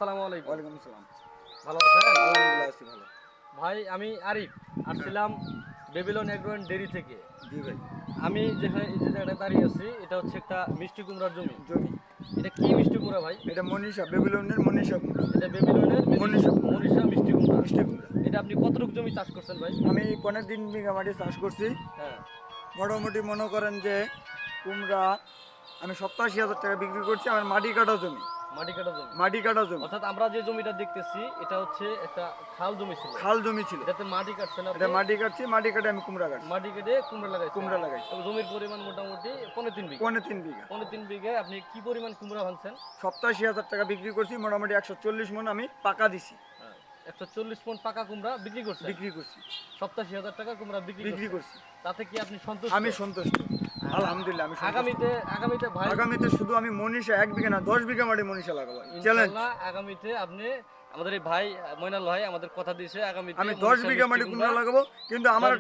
আসসালামু আলাইকুম। ওয়ালাইকুম আসসালাম। ভালো আছেন? আলহামদুলিল্লাহ আছি ভালো। ভাই আমি আরিফ আসছিলাম বেবিলন এগ্রো অ্যান্ড ডেইরি থেকে। জি ভাই। আমি যেখানে এই যে জায়গাটায় দাঁড়িয়ে আছি এটা হচ্ছে একটা মিষ্টি কুমড়ার জমি। জমি। এটা কি মিষ্টি কুমড়া ভাই? এটা মনীষা, বেবিলনের মনীষা কুমড়া। এটা বেবিলনের মনীষা কুমড়া। মনীষা মিষ্টি কুমড়া। মিষ্টি কুমড়া। এটা আপনি কতটুকু জমি চাষ করছেন ভাই? আমি 3.5 বিঘা মাটি চাষ করছি। হ্যাঁ। মোটামুটি মনে করেন যে কুমড়া আমি 87,000 টাকা বিক্রি করছি। আমার মাটি কাটা জমি। মাটি কাটা জমি। মাটি কাটা জমি। অর্থাৎ আমরা যে জমিটা দেখতেছি এটা হচ্ছে একটা খাল জমি ছিল। খাল জমি ছিল। এটাতে মাটি কাটছেন আপনি? এটা মাটি কাটছি, মাটি কাটে আমি কুমড়া কাটছি। মাটি কেটে কুমড়া লাগাইছেন? কুমড়া লাগাইছি। এবং জমির পরিমাণ মোটামুটি 3.5 বিঘা। 3.5 বিঘা। 3.5 বিঘায় আপনি কি পরিমাণ কুমড়া ভাঙছেন? 87,000 টাকা বিক্রি করছি। মোটামুটি 140 মণ আমি পাকা দিছি। 140 মণ পাকা কুমড়া বিক্রি করছেন? বিক্রি করছি। 87,000 টাকা কুমড়া বিক্রি বিক্রি করছেন। করছি। তাতে কি আপনি সন্তুষ্ট? আমি সন্তুষ্ট। আলহামদুলিল্লাহ আমি সন্তুষ্ট। আগামীতে ভাই আগামীতে শুধু আমি মনীষা 1 বিঘা না 10 বিঘা মাটি মনীষা লাগাবো। চ্যালেঞ্জ। ইনশাআল্লাহ আগামীতে আপনি আমাদের এই ভাই মইনাল ভাই আমাদের কথা দিয়েছে আগামীতে আমি 10 মনীষা বিঘা মিষ্টি মাটি কুমড়া কুমড়া লাগাবো, কিন্তু আমার